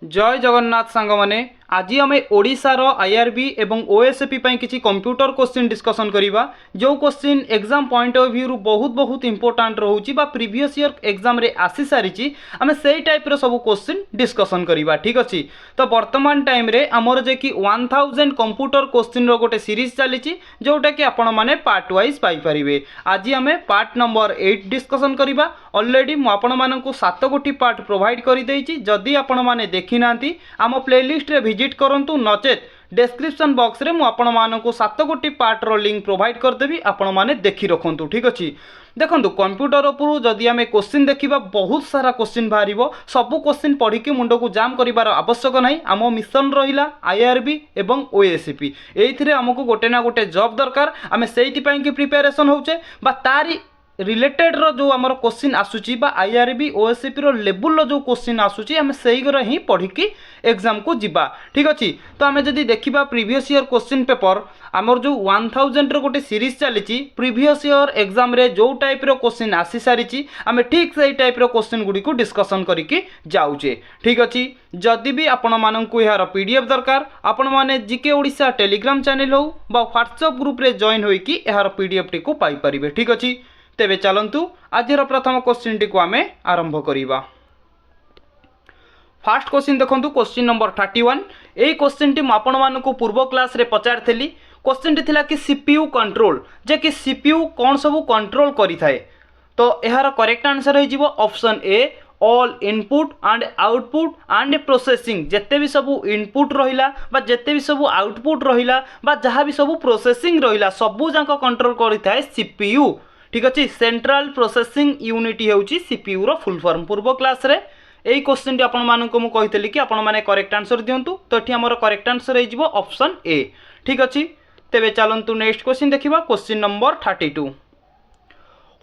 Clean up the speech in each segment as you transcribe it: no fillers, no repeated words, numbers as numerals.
जय जगन्नाथ सांग माने आज आम ओडिशार आईआरबी एवं ओएसएपी किसी कंप्यूटर क्वेश्चन डिस्कसन करिबा जो question exam point of view बहुत बहुत इंपोर्टेंट रहउची बा प्रीवियस ईयर एग्जाम रे आसी सारिची आमे सेही टाइप रो सब क्वेश्चन डिस्कसन करिबा ठीक अछि। तो वर्तमान टाइम रे हमर जे कि 1000 कंप्यूटर क्वेश्चन रो गोटे सीरीज चलीची जोटा कि आपण माने पार्ट वाइज पाई परिबे। आज आमे पार्ट नंबर 8 डिस्कसन करिबा। ऑलरेडी मु आपण माननकु 7 गोटी पार्ट प्रोवाइड करि देइची। जदि आपण माने देखि नांती आम प्लेलिस्ट रे विजिट करंतु नचेत डिस्क्रिप्शन बॉक्स रे मु आपण माननकु 7 गोटी पार्ट रो लिंक प्रोवाइड कर देबी आपण माने देखि रखंतु ठीक अछि। देखंतु कंप्यूटर उपरु जदि आमे क्वेश्चन देखिबा बहुत सारा क्वेश्चन बाहरिबो सब क्वेश्चन पढ़ी के मुंडो को जाम करिवार आवश्यक नाही। आम मिशन रहिला आईआरबी एवं ओएसपी एइथिरे हमकु गोटे ना गोटे जॉब दरकार आमे सेइति पई कि प्रिपरेशन होउचे बा तारी रिलेटेड रो जो आमर क्वेश्चन आसुची बा आईआरबी ओएसपी रो लेवल रो जो क्वेश्चन आसुची आमे सेही गरे ही पढ़ी की एग्जाम को जिबा ठीक अछि। तो आमे जदी देखिबा प्रीवियस ईयर क्वेश्चन पेपर आमर जो 1000 रो गोटे सीरीज चलीची प्रीवियस ईयर एग्जाम रे जो टाइप रो क्वेश्चन आसी सारिची आमे ठीक सही टाइप रो क्वेश्चन गुडी को डिस्कशन करिकि जाउचे ठीक अछि। जदि भी आपण माननकु यार पीडीएफ दरकार आपण माने जीके ओडिसा टेलीग्राम चैनल हो बा व्हाट्सएप ग्रुप रे जॉइन होई कि यार पीडीएफ टी को पाई परिबे ठीक अछि। तेबे चलंतु आजिर प्रथम क्वेश्चन टी को आमे आरंभ करिबा। फास्ट क्वेश्चन देखंतु क्वेश्चन नंबर 31। एई क्वेश्चन टी म आपण मानकु पूर्व क्लास रे पचारथली। क्वेश्चन टी थिला कि सीपीयू कंट्रोल जे कि सीपीयू कोन सब कंट्रोल करि थाए। तो एहार करेक्ट आंसर हे जिवो option A all input and output and processing जेते भी सब इनपुट रहिला बा जेते भी सब आउटपुट रहिला बा जहां भी सब प्रोसेसिंग रहिला सबु जांको कंट्रोल करि थाए सीपीयू ठीक अछि। सेंट्रल प्रोसेसिंग यूनिट हेउची सीपीयू रो फुल फॉर्म। पूर्व क्लास रे एई क्वेश्चन टी आपण माननको मु कहितली कि आपण माने करेक्ट आंसर दियंतु। तो एठी हमर करेक्ट आंसर हे जिवो ऑप्शन ए ठीक अछि। तेबे चलंतु नेक्स्ट क्वेश्चन देखिबा question number 32।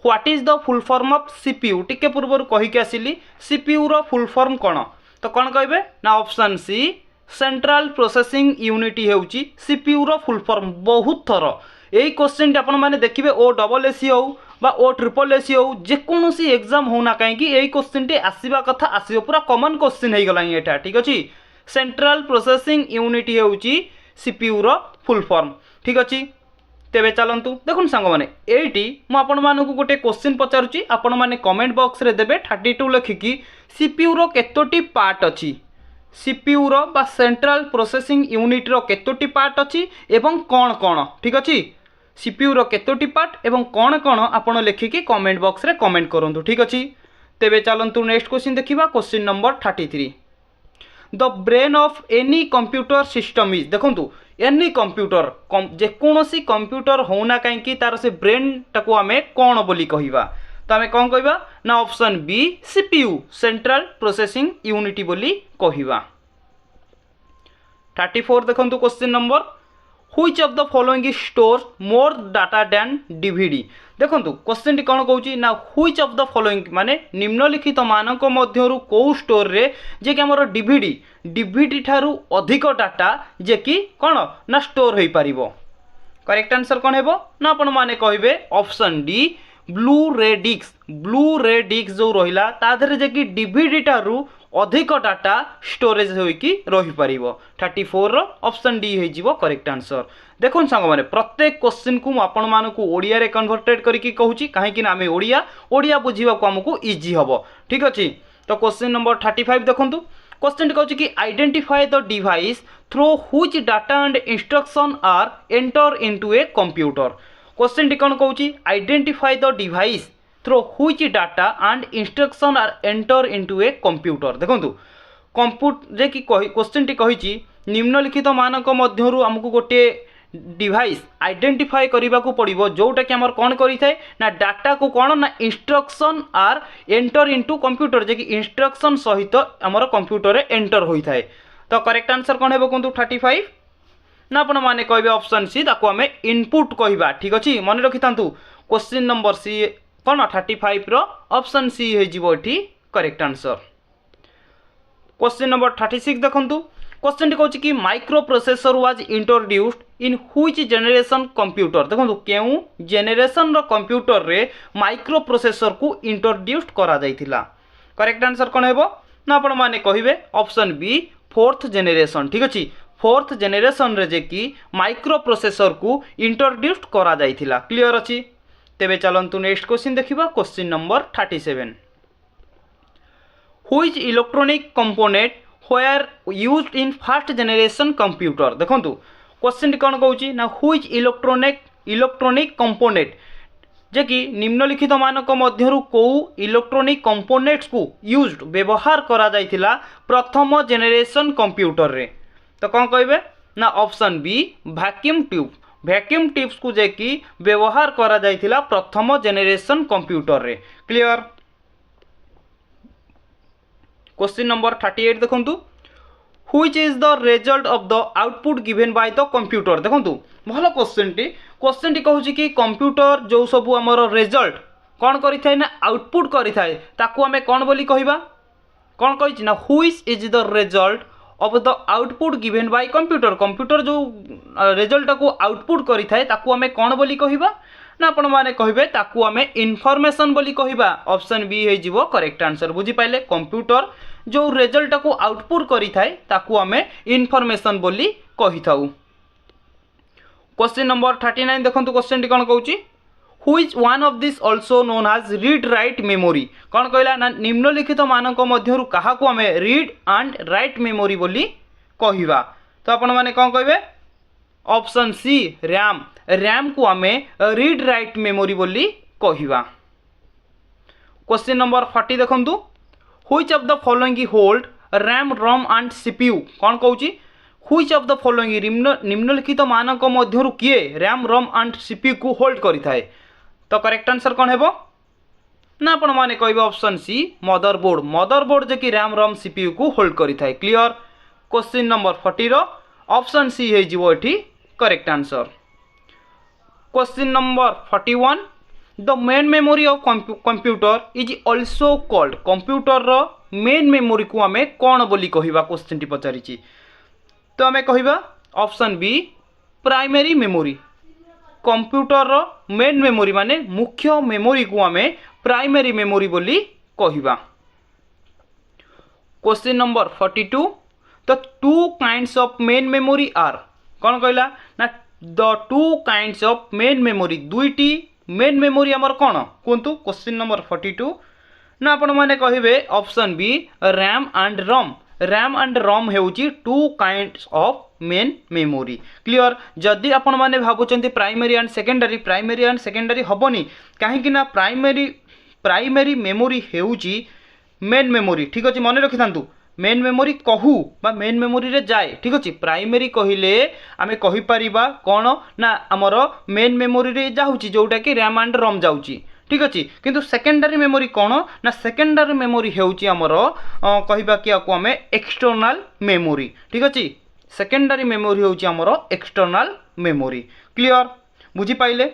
What is the full form of CPU टिके पूर्वरु कहि के आसिली सीपीयू रो फुल फॉर्म कोन। तो कोन कहबे ना option C central processing unit हेउची सीपीयू रो फुल फॉर्म। बहुत थरो यही क्वेश्चन आपण माने देखिबे ओ डबल एसी हो बा ओ ट्रिपल एसी हो जेकोसी एग्जाम होना कहीं यही क्वेश्चन टी आसीबा कथा आसीबो पूरा कॉमन क्वेश्चन हे गला एटा ठीक अछि। सेंट्रल प्रोसेसिंग यूनिट हेउची सीपीयू रो फुल फॉर्म ठीक अछि। तेबे चलंतु देखुन सांग माने एटी मु आपण मानकु गोटे क्वेश्चन पचारुची आपण माने कमेंट बॉक्स रे देबे 32 लिखिकी सीपीयू रो केतोटी पार्ट अछि सीपीयू रो बा सेंट्रल प्रोसेसिंग यूनिट रो केतोटी पार्ट अछि एवं कोन कोन ठीक अछि। सीपीयू रो केतोटी पार्ट एवं कोन कोन आपण लिखिकी कमेंट बॉक्स रे कमेंट करंतु ठीक अछि। तेबे चलंतु नेक्स्ट क्वेश्चन देखिबा question number 33। The brain of any computer system is देखंतु एनी कंप्यूटर जेकोसी कंप्यूटर होना कहीं तार से ब्रेन टाको आमे कोन बोली कहिबा। तो आमे कोन कहिबा ना option B CPU central processing unit बोली कहिबा। 34 देखंतु question number which of the following is store more data than DVD. देखंतु क्वेश्चन टी कोन कहूची ना व्हिच ऑफ द फॉलोइंग माने निम्नलिखित मानक मध्यरु को स्टोर रे जे कि हमर डीवीडी ठारू अधिक डाटा जे कि कोन ना स्टोर होई परिबो। करेक्ट आंसर कोन हेबो ना आपण माने कहिबे ऑप्शन डी ब्लू रे डिस्क जो रहिला ता धरे जे कि डीवीडी ठारू अधिक डाटा स्टोरेज होई कि रही परिबो। 34 रो ऑप्शन डी हे जिवो करेक्ट आंसर। देखुन सांग माने प्रत्येक क्वेश्चन को आपण मानकु ओडिया रे कन्वर्टेड करिकि कहूची काहे कि ना आमे ओडिया बुझिबा को हमकु इजी हबो ठीक अछि। तो क्वेश्चन नंबर 35 देखंतु क्वेश्चन टी कहूची कि identify the device through which data and instruction are enter into a computer. Question टी कोन कहूची identify the device through which data and instruction are enter into a computer. देखंतु कंप्यूटर जे कि क्वेश्चन टी कहिची निम्नलिखित मानक मध्यरु हमकु गोटे डिवाइस आइडेंटिफाई करिबा को पड़िबो जोटा कि हमर कोन करि थाए ना डाटा को कोन ना instruction are enter into computer जे कि इंस्ट्रक्शन सहित हमर कंप्यूटर रे एंटर होई थाए। तो करेक्ट आंसर कोन हेबो कोंतु 35 ना आपण माने कहबे ऑप्शन सी ताको हमें इनपुट कहिबा ठीक अछि। मन रखितांतु क्वेश्चन नंबर सी कोन 35 रो ऑप्शन सी हे जिवो एठी करेक्ट आंसर। क्वेश्चन नंबर 36 देखंतु क्वेश्चन टी कहूची कि micro processor was introduced in which generation computer. देखंतु केउ जनरेशन रो कंप्यूटर रे माइक्रो प्रोसेसर को इंट्रोड्यूस्ड करा जायतिला। करेक्ट आंसर कोन हेबो ना आपण माने कहिबे ऑप्शन बी फोर्थ जेनेरेशन। ठीक अछि, फोर्थ जेनेरेशन रे जे कि माइक्रो प्रोसेसर को इंट्रोड्यूस करा जाइथिला। क्लियर अछि। तेबे चलंतु नेक्स्ट क्वेश्चन देखिबा, question number 37। Which electronic component were used in first generation computer. देखंतु क्वेश्चन कौन कहूँ ना व्हिच इलेक्ट्रॉनिक कंपोनेंट जे कि निम्नलिखित मानक मध्यरु को इलेक्ट्रॉनिक कंपोनेंट्स को यूज्ड व्यवहार करा जाइथिला प्रथम जेनेरेशन कंप्यूटर रे। तो कौन कहिबे ना option B vacuum tube. Vacuum tubes को जे कि व्यवहार करा जाइथिला प्रथम जेनेरेशन कंप्यूटर रे। क्लियर। क्वेश्चन नंबर 38 देखंतु, which is the result of the output given by the computer. देखंतु भल क्वेश्चन टी कहूँ कि कंप्यूटर जो सब आमर रिजल्ट कौन करिथाय ना आउटपुट करिथाय ताकू आमे कौन बोली कहिबा, कौन कहिछि ना which is the result of the output given bye computer. Computer जो रिजल्ट को आउटपुट करिथाय ताकू आमे कौन बोली कहिबा ना आपण माने कहिबे ताकू आमे इनफॉरमेशन बोली कहिबा। ऑप्शन बी हे जिवो करेक्ट आंसर। बुझी पाइले, कंप्यूटर जो रिजल्ट को आउटपुट करिथाय ताकू आमे इनफॉरमेशन बोली कहिथाउ। क्वेश्चन नंबर 39 देखंतु क्वेश्चन टी कोन कहूची, which one of this also known as read write memory. कोन कहला ना निम्नलिखित मानक मध्यरु काहा को आमे रीड एंड राइट मेमोरी बोली कहिबा। तो आपण माने कोन कहबे ऑप्शन सी रैम। रैम को आमे रीड राइट मेमोरी बोली कहिबा। क्वेश्चन नंबर 40 देखंतु, which of the following hold RAM ROM and CPU. कोन कहूची व्हिच ऑफ द फॉलोइंग निम्नलिखित मानक मध्यरु किए रैम रोम एंड सीपीयू को होल्ड करिथाय। तो करेक्ट आंसर कोन हेबो ना आपण माने कहबे ऑप्शन सी मदरबोर्ड। मदरबोर्ड जे कि रैम रोम सीपीयू को होल्ड करिथाय। क्लियर। क्वेश्चन नंबर 40 रो ऑप्शन सी हे जिवो एठी correct answer. Question number 41, the main memory of computer is also called. Computer रो मेन मेमोरी को आमे कौन बोली कहिबा क्वेश्चन टी पचारिछि। तो आमे कहिबा option B primary memory. Computer रो मेन मेमोरी माने मुख्य मेमोरी को आमे प्राइमरी मेमोरी बोली कहिबा। Question number 42, the two kinds of main memory are. कौन कहला ना the two kinds of main memory, दुईटी मेन मेमोरी आमर कौन कहतु। क्वेश्चन नंबर 42 ना आपण माने कहिबे option B RAM and ROM. RAM and ROM हेउची two kinds of main memory. Clear. जदि आपण माने भाबुचंती प्राइमरी एंड सेकेंडरी हबनी काहेकि ना प्राइमरी मेमोरी हेउची मेन मेमोरी। ठीक अछि, मन रखि थांतु मेन मेमोरी कहू बा मेन मेमोरी रे जाए। ठीक अछि, प्राइमरी कहिले आमे कहि परिबा कोन ना हमर मेन मेमोरी रे जाउची जोटा कि रैम एंड रोम जाउची। ठीक अछि, किंतु सेकेंडरी मेमोरी कोन ना सेकेंडरी मेमोरी हेउची हमर कहिबा कि आको आमे एक्सटर्नल मेमोरी। ठीक अछि, सेकेंडरी मेमोरी हेउची हमर एक्सटर्नल मेमोरी। क्लियर। बुझी पाइले।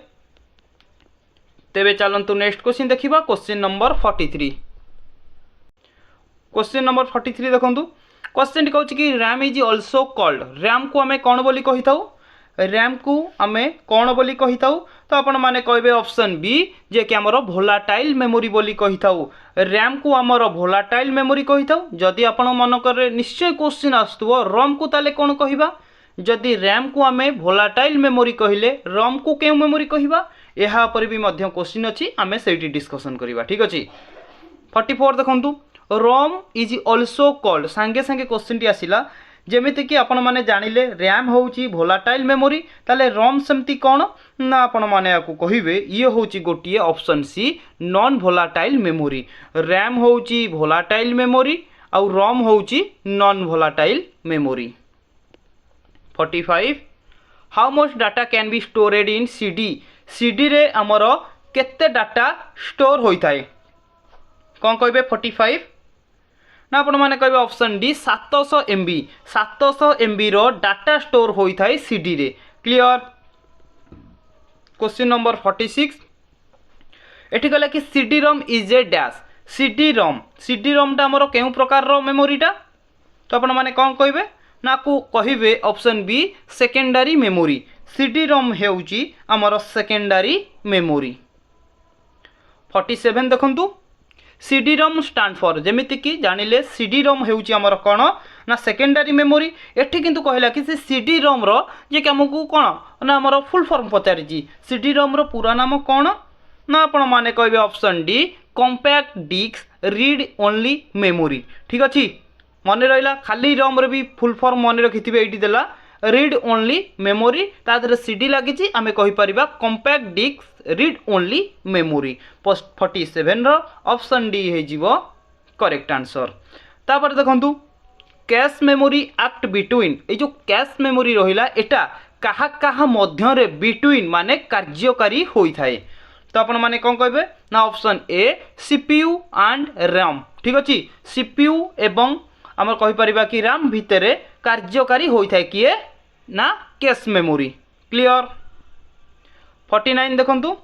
तेबे चलंतु नेक्स्ट क्वेश्चन देखिबा, क्वेश्चन नंबर 43। क्वेश्चन नंबर 43 देखंतु क्वेश्चन कहूँ कि RAM is also called. RAM को आमे कौन बोली कही थाउ, रैम को आमे कौन बोली कही थाउ। तो आपण माने कहबे ऑप्शन बी जे कि हमर वोलाटाइल मेमोरी बोली कही थाउ। रैम को हमर वोलाटाइल मेमोरी कही थाउ। जदि आपण मन करे निश्चय क्वेश्चन आस्तुओ रोम को ताले कौन कहिबा। जदि रैम को आमे वोलाटाइल मेमोरी कहिले रोम को केउ मेमोरी कहिबा, एहा पर भी मध्य क्वेश्चन अछि, आमे सेठी डिस्कशन करिबा। ठीक अछि। 44 देखंतु रोम इज ऑल्सो कॉल्ड। सांगे सांगे क्वेश्चन टी आसिला जेमिति कि आपण माने जानिले रैम होउची वोलाटाइल मेमोरी, ताले रोम सेमती कोन ना आपण माने याकू कहिबे ये होउची गोटिए option C non volatile memory. RAM होउची वोलाटाइल मेमोरी और रोम होउची non volatile memory. 45, how much data can be stored in CD. CD रे हमर केते डाटा स्टोर होई थाए। कौन कहबे 45 ना आपण माने कहबे ऑप्शन डी 700 MB। 700 MB रो डाटा स्टोर होई थाए सीडी रे। क्लियर। क्वेश्चन नंबर 46, एठी कहला कि CD ROM is a dash. CD ROM टा हमरो केउ प्रकार रो मेमोरी टा। तो आपण माने कौन कहबे ना को कहिबे option B secondary memory. CD ROM हेउची हमरो सेकेंडरी मेमोरी। 47 देखंतु सीडी रोम स्टैंड फॉर जेमिति कि जानिले सीडी रोम हेउची हमर कोन ना सेकेंडरी मेमोरी एठी किंतु कहला कि से सीडी रोम रो जे कि हमकु कोन ना हमर फुल फॉर्म पचारि जी सीडी रोम रो पूरा नाम कोन ना आपण माने कहबे option D compact disc read only memory ठीक अछि मन रहा खाली रोम रे भी फुल फॉर्म मन रखिथिबे एठी देला रीड ओनली मेमोरी तादर सीडी लगी आम कहीपर compact disc read only memory 47 रो ऑप्शन डी हो करेक्ट आंसर तापर देखंतु कैश मेमोरी एक्ट बिटवीन ये जो कैश मेमोरी रहिला एटा काहा काहा मध्य रे बिटवीन माने कार्यकारी होई थाए तो आपण माने कोन कहबे ना option A CPU and RAM ठीक अछि सीपीयू एवं आम कहीपर कि रैम भितर कार्यकारी होई थाए किए ना कैश मेमोरी क्लियर 49 देखंतु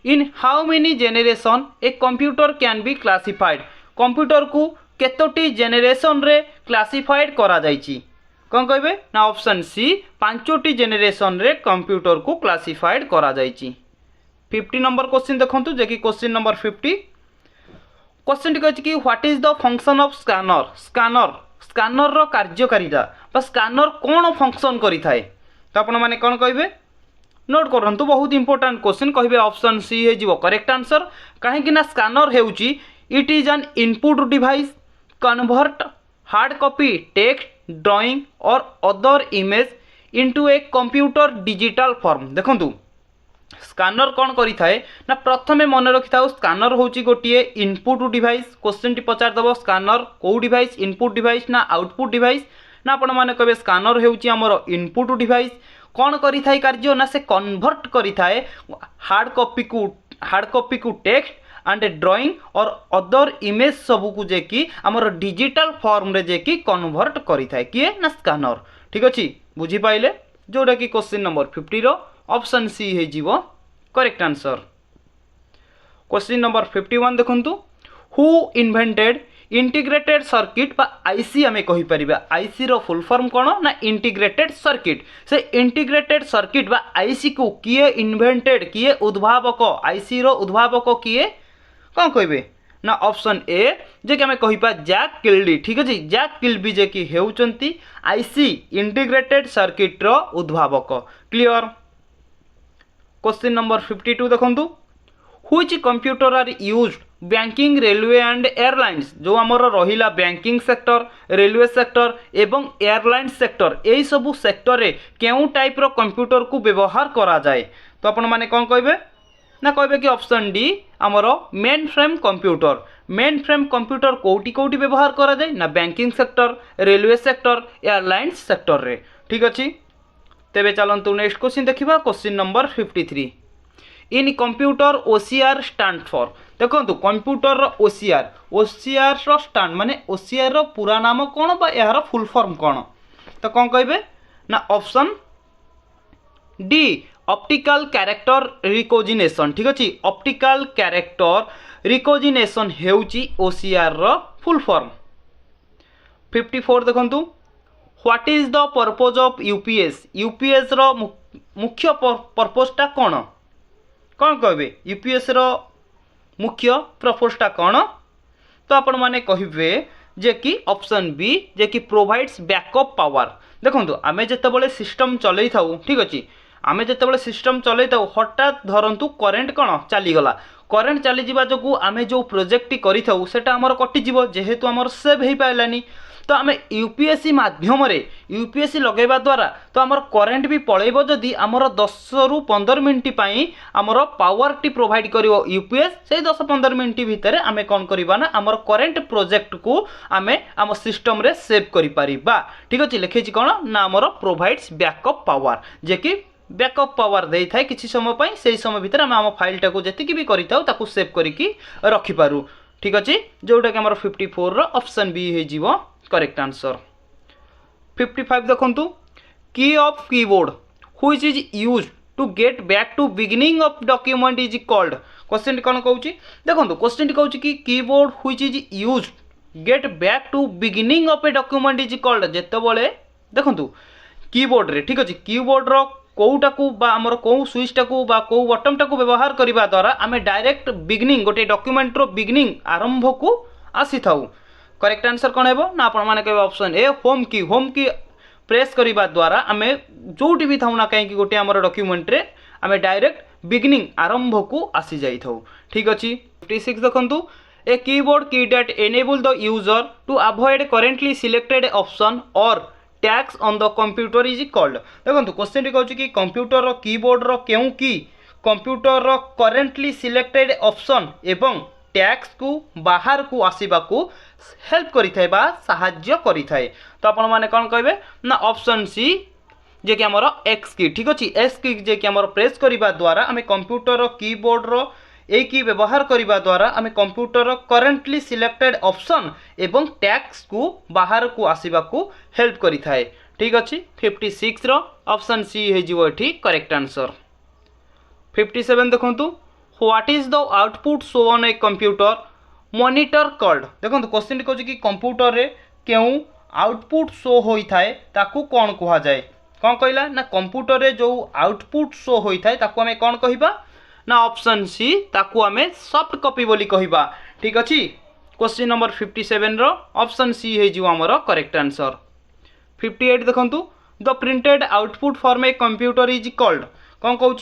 in how many generation a computer can be classified computer को केतोटी जेनेरेशन रे क्लासिफाइड करा जायछि कोन कहबे ना ऑप्शन सी 5टी जेनेरेशन रे कंप्यूटर को क्लासिफाइड करा जायछि 50 नंबर क्वेश्चन देखंतु जे कि क्वेश्चन नंबर 50 क्वेश्चन कहछि कि what is the function of scanner scanner scanner रो कार्यकारिता बा स्कैनर कौन फंक्शन करि थाए तो आपण माने कोन कहबे नोट करंतु बहुत इंपोर्टेंट क्वेश्चन कहबे ऑप्शन सी हे जीवो करेक्ट आंसर काहे कि ना स्कैनर हेउची it is an input device convert hard copy text drawing और other image into a computer digital form देखंतु स्कैनर कौन करि थाए ना प्रथमे मन रखि थाउ स्कैनर होची गोटिए इनपुट डिवाइस क्वेश्चन टी पचार दबो स्कैनर को डिवाइस इनपुट डिवाइस ना आउटपुट डिवाइस ना आपण माने कहबे स्कैनर हेउची हमर इनपुट डिवाइस कौन करि थाए कार्य ना से कन्वर्ट करि थाए हार्ड कॉपी को टेक्स्ट एंड ड्राइंग और अदर इमेज सबू को जे कि हमर डिजिटल फॉर्म रे जे कि कन्वर्ट करि थाए किए ना स्कैनर ठीक अछि बुझी पाइले जोडा कि क्वेश्चन नंबर 50 रो ऑप्शन सी हे जीवो करेक्ट आंसर क्वेश्चन नंबर 51 देखंतु हु इन्वेंटेड इंटीग्रेटेड सर्किट बा आईसी आमे कहि परिबा आईसी रो फुल फॉर्म कोन ना इंटीग्रेटेड सर्किट से इंटीग्रेटेड सर्किट बा आईसी को किए इन्वेंटेड किए उद्भावक आईसी रो उद्भावक किए कोन कहबे ना ऑप्शन ए जे कि आमे कहिपा जैक किल्बी ठीक अछि जैक किल्बी जे कि हेउचंती आईसी इंटीग्रेटेड सर्किट रो उद्भावक क्लियर क्वेश्चन नंबर 52 देखंतु which computer are used banking railway and airlines जो आमर रहिला बैंकिंग सेक्टर रेलवे सेक्टर एवं एयरलाइन सेक्टर एई सबु सेक्टर रे केउ टाइप रो कंप्यूटर को व्यवहार करा जाए तो आपण माने कोन कहबे ना कहबे कि ऑप्शन डी आमर मेन फ्रेम कंप्यूटर कोटी कोटी व्यवहार करा जाए ना banking sector railway sector airline sector रे ठीक अछि तेबे चलंतु नेक्स्ट क्वेश्चन देखिबा question number 53 in computer OCR stand for देखंतु कंप्यूटर रो ओसीआर रो स्टैंड माने ओसीआर रो पूरा नाम कोन बा यार फुल फॉर्म कोन तो कोन कहबे ना option D optical character recognition ठीक अछि ऑप्टिकल कैरेक्टर रिकॉग्निशन हेउची ओसीआर रो फुल फॉर्म 54 देखंतु what is the purpose of UPS रो मुख्य पर्पजटा कौन कौन कहबे यूपीएस रो मुख्य पर्पजटा कौन तो आपण माने कहिबे जे कि ऑप्शन बी जे कि प्रोवाइड्स बैकअप पावर देखंतु आमे जेतेबेले सिस्टम चलै थाउ ठीक अछि आमे जेतेबेले सिस्टम चलै थाउ हठात धरंतु करंट कोन चली गला करंट चली जिबा जगु आमे जो प्रोजेक्ट टी करि थाउ सेटा हमर कटि जिवो जेहेतु हमर सेव हेइ पाइलानी तो आम यूपीएससी माध्यम यूपीएससी लगेवा द्वारा तो आमर करेन्ट भी पलैब जदि आमर 10 रु 15 मिनट पाई आमर पावर टी प्रोवाइड करिवो यूपीएस से 10-15 मिनट भितर आम कौन करवा ना आमर करेन्ट प्रोजेक्ट को आम आम सिस्टम रे सेव करि परिबा ठीक अछि लिखि कौन ना आमर प्रोवाइड्स बैकअप पावर जे कि बैकअप पावर दे थाए किछि समय पाई से समय भितर आम आम फाइलटा को जतिकि भी करिताउ ताकू सेव करिकि रखि पारू ठीक अछि जोटा कि आमर 54 रो ऑप्शन बी हे जीवो करेक्ट आंसर 55 देखंतु key of keyboard which is used to get back to beginning of document is called question कोन कहउची देखंतु क्वेश्चन कहउची कि keyboard which is used get back to beginning of a document is called जेतेबेले देखंतु keyboard रे ठीक अछि कीबोर्ड रो कोउटाकू बा आमर को स्विचटाकू बा को बटनटाकू व्यवहार करने द्वारा आम डायरेक्ट बिगिनिंग गोटे डॉक्यूमेंट रो बिगिनिंग आरंभ को आसी थाउ। करेक्ट आंसर कौन है ना आपण मैंने कहे ऑप्शन ए होम की प्रेस करने द्वारा आम जोटी भी थाउ ना कहीं गोटे आम डॉक्यूमेंट रे आम डायरेक्ट बिगिनिंग आरंभ को आसी जाई थाउ। ठीक अच्छे 56 देखंतु a keyboard key that enable the user to avoid currently selected option और tasks on the computer is called. देखो क्वेश्चन कहूँ कि कंप्यूटर कीबोर्ड रो क्यों की कंप्यूटर रो करेंटली सिलेक्टेड ऑप्शन एवं टैक्स को बाहर को आसवा को हेल्प करिथाय बा साहाय्य करिथाय। तो आपण माने कौन कहे ना ऑप्शन सी जे कि हमर एक्स की। ठीक अच्छे एक्स की जे कि हमर प्रेस करने द्वारा आम कंप्यूटर कीबोर्ड रो ए की व्यवहार करने द्वारा आम कंप्यूटर करेंटली सिलेक्टेड ऑप्शन एवं टैक्स को बाहर को आसवा को हेल्प करिथाय। ठीक अच्छे 56 रो ऑप्शन सी हे जिवो एठी करेक्ट आंसर। 57 देखंतु what is the output show on a computer monitor called. देखो क्वेश्चन कहूँ कि कंप्यूटर रे क्यों आउटपुट शो होता है ताकू कौन कहा जाए कौन कहला ना कंप्यूटर रे जो आउटपुट शो होता है ताकू आमे कौन कहिबा ना ऑप्शन सी ताकू आमे सॉफ्ट कॉपी बोली कहिबा। ठीक अच्छे क्वेश्चन नंबर 57 रो ऑप्शन सी हे जो हमर करेक्ट आंसर। 58 देखंतु the printed output form a computer is called कौन कहूँ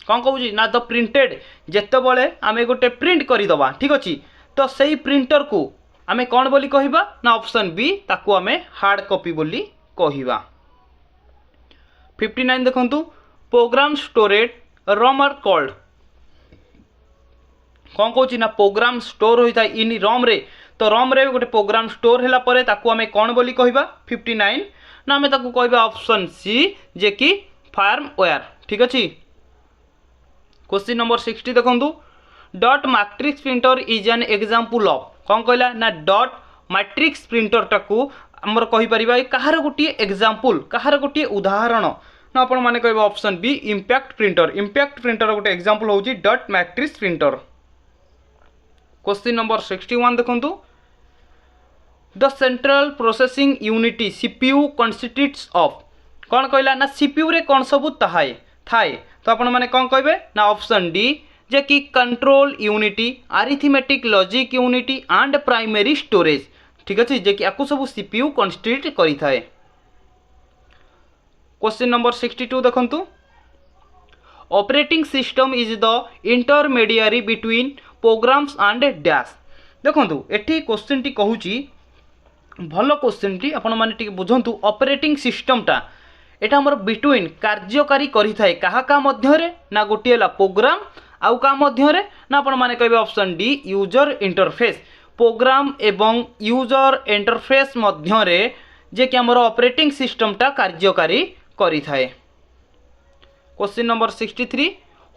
कौन कहूँ ना द प्रिंटेड जिते बड़े आम गोटे प्रिंट करदे। ठीक अच्छे तो सही प्रिंटर को आम कौन बोली कहिबा ना ऑप्शन बी ताकू आम हार्ड कॉपी बोली कहिबा। 59 देखंतु program storage ROM are called कौन कहूँ ना प्रोग्राम स्टोर होता है इन रॉम रे तो रॉम रे गोटे प्रोग्राम स्टोर होला परे ताकू आम कौन बोली कहिबा 59 ना आम ताकू कहिबा ऑप्शन सी जे कि फार्मवेयर। ठीक अच्छे क्वेश्चन नंबर 60 देखंतु dot matrix printer is an example of कौन कहला ना डॉट मैट्रिक्स प्रिंटर टाकू आमर कहि परिबा कहार गोटे एग्जांपल कहार गोटे उदाहरण ना आपण माने कहबा ऑप्शन बी इंपैक्ट प्रिंटर गोटे एग्जांपल होची dot matrix printer. Question number 61 देखंतु the central processing unit CPU constitutes of कौन कहला ना सीपीयू रे कौन सब थाए तो आपण माने कौन कहबे ना ऑप्शन डी जे कि control unity arithmetic logic unity and primary storage. ठीक अच्छे जे कि आपको सब सीपीयू कॉन्स्टिट्यूट करि थाए। क्वेश्चन नंबर 62 देखंतु operating system is the intermediary between programs and dash. देखंतु एठी क्वेश्चन टी कहूची भलो क्वेश्चन टी आपण माने टिके बुझंतु ऑपरेटिंग सिस्टम टा एटा हमर बिटवीन कार्यकारी करि थाए काहा का मध्य रे ना गोटिएला प्रोग्राम आउ का मध्य रे ना आपण माने कहबे option D user interface program एवं यूजर इंटरफेस मध्य रे जे कि हमर ऑपरेटिंग सिस्टम टा कार्यकारी करि थाए। Question number 63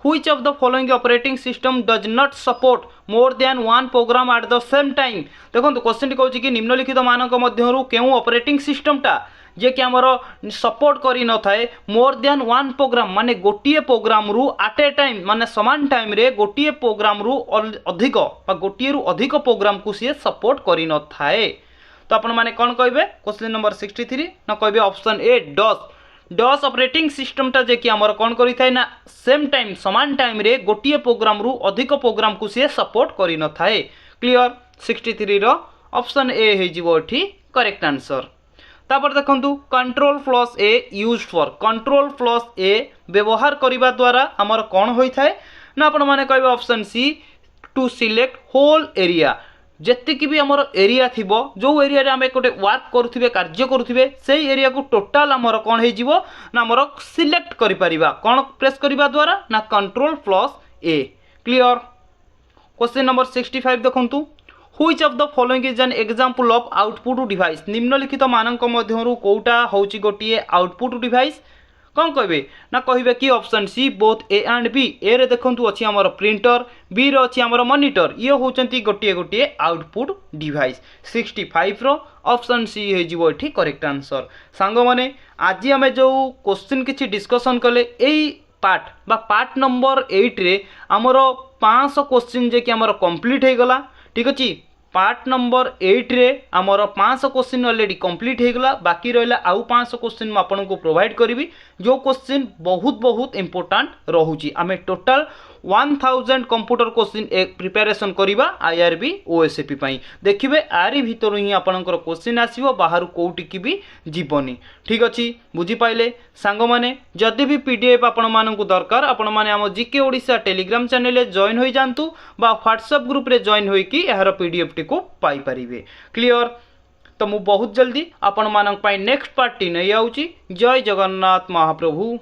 which of the following operating system does not support more than one program at the same time. देखो क्वेश्चन कहूँ कि निम्नलिखित मानक मध्यरु केउ ऑपरेटिंग सिस्टम टा जे कि आमर सपोर्ट करि न थाए मोर देन वन प्रोग्राम माने गोटिए प्रोग्राम रु एट ए टाइम माने समान टाइम रे गोटिए प्रोग्राम रु अधिक बा गोटिए रु अधिक प्रोग्राम को सी सपोर्ट करि न थाए। तो आपण माने कोन कहबे क्वेश्चन नंबर 63 ना कहबे option A DOS operating system टा जे कि आमर कोन करि थाए ना सेम टाइम समान टाइम रे गोटिए प्रोग्राम रु अधिक प्रोग्राम को सी सपोर्ट करि न थाए। क्लियर 63 रो ऑप्शन ए हे जिवो एठी करेक्ट आंसर। तापर देखंतु control plus A use for control plus A व्यवहार करने द्वारा आमर कौन होता है ना आपण माने कहबे option C to select whole area जेतिकी भी आमर एरिया थिबो जो एरिया रे आमे कोटे वर्क करूथिबे कार्य करूथिबे सेही एरिया को टोटल आमर कौन हे जिवो ना आमर सिलेक्ट करि परिबा कौन प्रेस करबा द्वारा ना कंट्रोल प्लस ए। क्लियर क्वेश्चन नंबर 65 देखंतु which of the following is an example of output device निम्नलिखित मानक मध्यरु कोउटा होची गोटिए आउटपुट डिवाइस कौन कहबे ना कहबे कि option C both A and B A रे देखंतु अछि हमर प्रिंटर बी रे अछि हमर मॉनिटर ये होचंती गोटिए आउटपुट डिवाइस। 65 रो ऑप्शन सी हे जिवो एठी करेक्ट आंसर। सांग माने आज हमें जो क्वेश्चन किछि डिस्कशन कले एई पार्ट बा पार्ट नंबर 8 रे हमर 500 क्वेश्चन जे कि हमर कंप्लीट हे गला। ठीक अछि पार्ट नंबर 8 रे आमर 500 क्वेश्चन ऑलरेडी कंप्लीट हो गला। बाकी रहा आउ 500 क्वेश्चन मैं आपको प्रोवाइड करी जो क्वेश्चन बहुत बहुत इंपोर्टेंट रोचे। आम टोटाल 1000 कंप्यूटर क्वेश्चन प्रिपेरेसन करवा आईआरबी ओएसएपी पाई। देखिए आरी भितर ही आपंकर क्वेश्चन आसो बाहर कौटिकी भी जीवनी। ठीक अच्छे बुझीपारे सांग मैंने जदि भी पीडीएफ आपण मानक दरकार आपण मैंने आम GK Odisha Telegram channel join हो जातु बा व्हाट्सएप ग्रुप रे जॉइन होइकी यार पीडीएफ टी को पाई परिवे। क्लियर तो मु बहुत जल्दी आपण मानक पाई नेक्स्ट पार्ट टी नहीं आउची। जय जगन्नाथ महाप्रभु।